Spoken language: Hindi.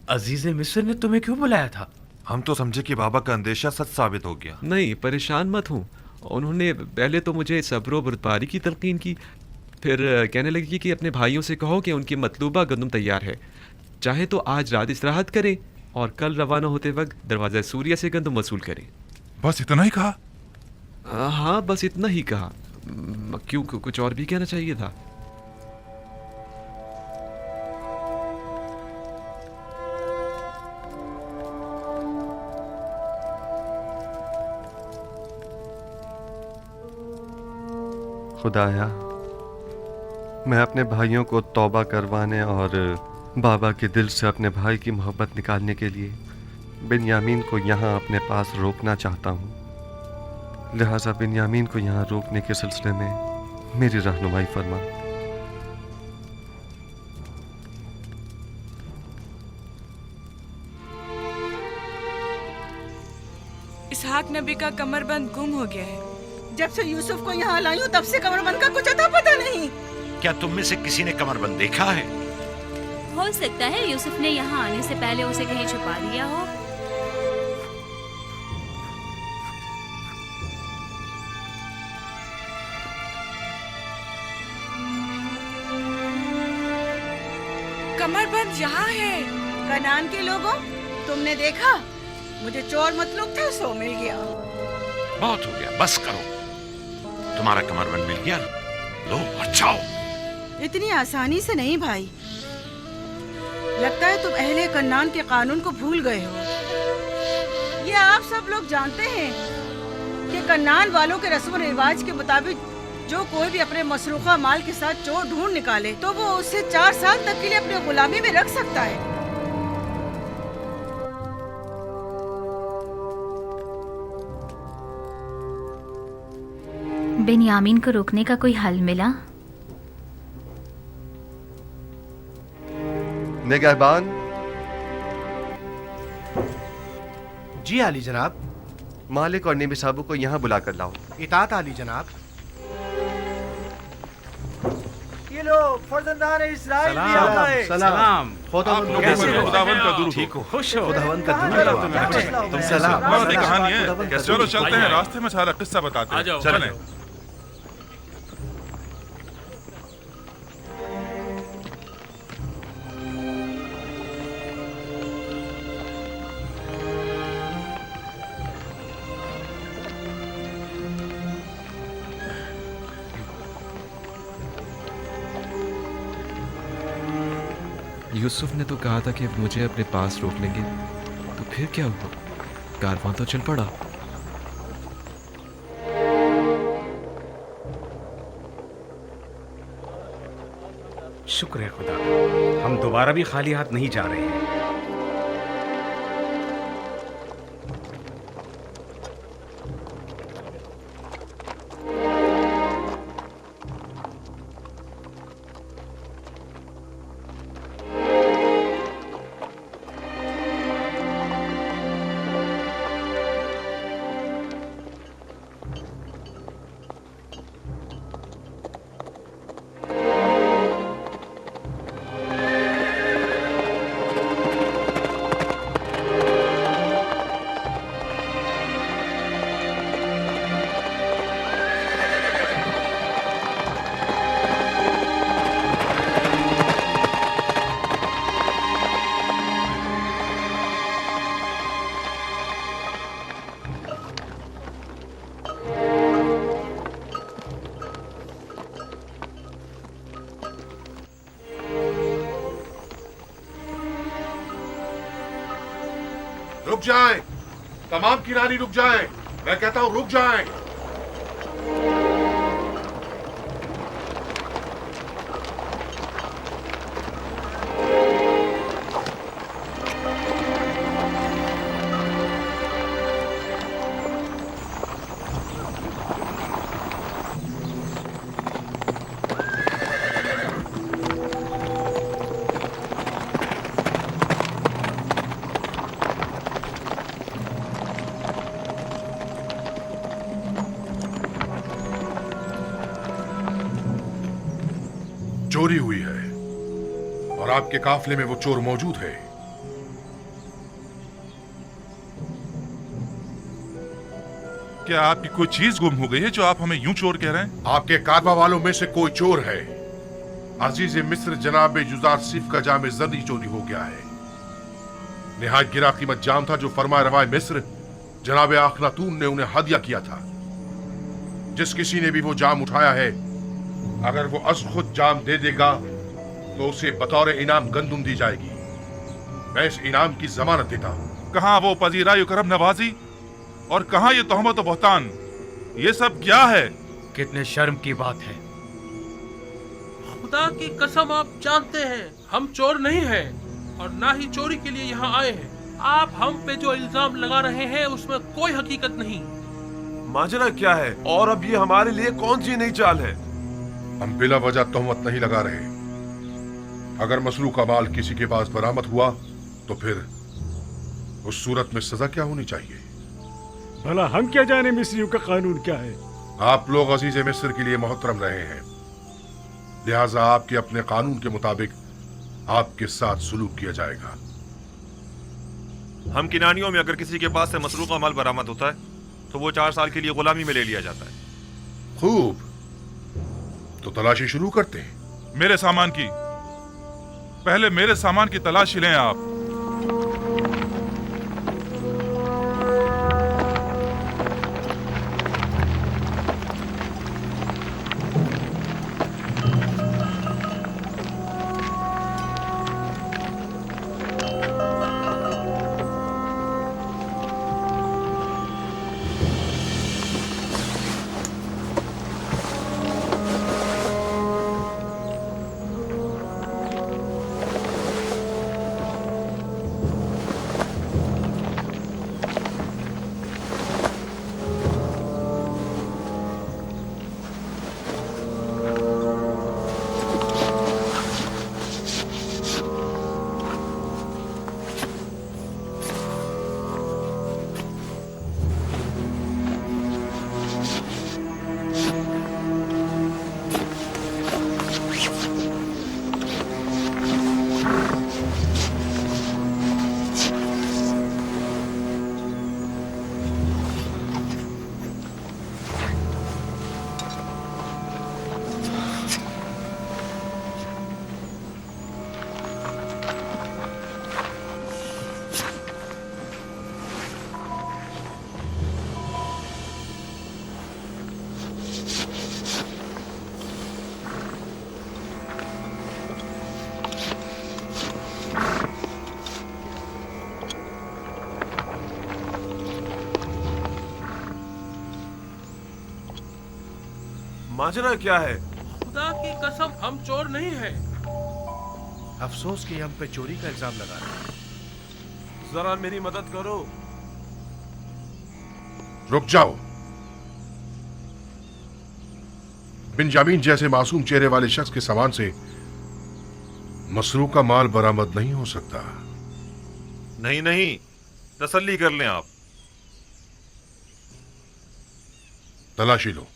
अजीज मिस्र ने तुम्हें क्यों बुलाया था? हम तो समझे कि बाबा का अंदेशा सच साबित हो गया। नहीं, परेशान मत हूँ। उन्होंने पहले तो मुझे सब्र बुर्दबारी की तलकीन की, फिर कहने लगी कि अपने भाइयों से कहो कि उनकी मतलूबा गंदम तैयार है, चाहे तो आज रात इस्तराहत करें और कल रवाना होते वक्त दरवाज़ा सूर्य से गंदम वसूल करें। बस इतना ही कहा? हाँ, बस इतना ही कहा। क्यों, कुछ और भी कहना चाहिए था? खुदाया, मैं अपने भाइयों को तौबा करवाने और बाबा के दिल से अपने भाई की मोहब्बत निकालने के लिए बिन्यामीन को यहाँ अपने पास रोकना चाहता हूँ। लिहाजा बिन्यामीन को यहाँ रोकने के सिलसिले में मेरी रहनुमाई फरमा। इसहाक नबी का कमरबंद गुम हो गया है। जब से यूसुफ को यहाँ लाई हूँ तब से कमरबंद का कुछ अता पता नहीं। क्या तुम में से किसी ने कमरबंद देखा है? हो सकता है यूसुफ ने यहाँ आने से पहले उसे कहीं छुपा दिया हो। कमरबंद यहाँ है। कनान के लोगों, तुमने देखा? मुझे चोर मतलूब था, सो मिल गया। बहुत हो गया, बस करो। तुम्हारा कमरबंद मिल गया, लो और जाओ। इतनी आसानी से नहीं भाई। लगता है तुम अहले कन्नान के कानून को भूल गए हो। ये आप सब लोग जानते हैं कि कन्नान वालों के रस्म रिवाज के मुताबिक जो कोई भी अपने मसरूखा माल के साथ चोर ढूंढ निकाले तो वो उसे 4 साल तक के लिए अपनी गुलामी में रख सकता है। बिन्यामीन को रोकने का कोई हल मिला? निगहबान। जी आली जनाब। मालिक और नेमी साहब को यहाँ बुला कर लाओ। इताअत आली जनाब। ये लो, फर्जंदान इस्राइल भी आ गए। सलाम। खुदावंद का दुरूद। ठीक हो? खुश हो? खुदावंद का दुरूद। तुम सलाम। बहुत कहानी है। चलो चलते हैं, रास्ते में सारा किस्सा बताते हैं। चलें। यूसुफ ने तो कहा था कि मुझे अपने पास रोक लेंगे, तो फिर क्या हुआ? कारवां तो चल पड़ा। शुक्र है खुदा, हम दोबारा भी खाली हाथ नहीं जा रहे हैं। रुक जाएं, तमाम किरानी रुक जाएं। मैं कहता हूं रुक जाएं। चोरी हुई है और आपके काफले में वो चोर मौजूद है। क्या आपकी कोई चीज गुम हो गई है जो आप हमें यूं चोर कह रहे हैं? आपके कारवा वालों में से कोई चोर है। अजीज मिस्र जनाब जुजार सिफ का जाम जर्दी चोरी हो गया है। निहायत गिरा कीमत जाम था जो फरमाए रवाए मिस्र जनाब अखनातून ने उन्हें हदिया किया था। जिस किसी ने भी वो जाम उठाया है, अगर वो अस खुद जाम दे देगा तो उसे बतौर इनाम गंदुम दी जाएगी। मैं इस इनाम की जमानत देता हूँ। कहाँ वो पजीरा करम नवाजी और कहाँ ये तोहमत और बहतान? ये सब क्या है? कितने शर्म की बात है। खुदा की कसम आप जानते हैं हम चोर नहीं हैं और ना ही चोरी के लिए यहाँ आए हैं। आप हम पे जो इल्जाम लगा रहे हैं उसमें कोई हकीकत नहीं। माजरा क्या है और अब ये हमारे लिए कौन सी नई चाल है? हम बिला वजह तोहमत नहीं लगा रहे। अगर मसरू का माल किसी के पास बरामद हुआ तो फिर उस सूरत में सजा क्या होनी चाहिए? भला हम क्या जाने मिस्रियों का कानून क्या है? आप लोग अजीज मिस्र के लिए मोहतरम रहे हैं, लिहाजा आपके अपने कानून के मुताबिक आपके साथ सुलूक किया जाएगा। हम किनानियों में अगर किसी के पास से मसरूका माल बरामद होता है तो वो 4 साल के लिए गुलामी में ले लिया जाता है। खूब, तो तलाशी शुरू करते हैं। मेरे सामान की पहले मेरे सामान की तलाशी लें आप। माजरा क्या है? खुदा की कसम हम चोर नहीं हैं। अफसोस कि हम पे चोरी का इल्जाम लगा रहे हैं। जरा मेरी मदद करो। रुक जाओ। बिंजामिन जैसे मासूम चेहरे वाले शख्स के सामान से मसरू का माल बरामद नहीं हो सकता। नहीं नहीं, तसल्ली कर लें आप। तलाशी लो।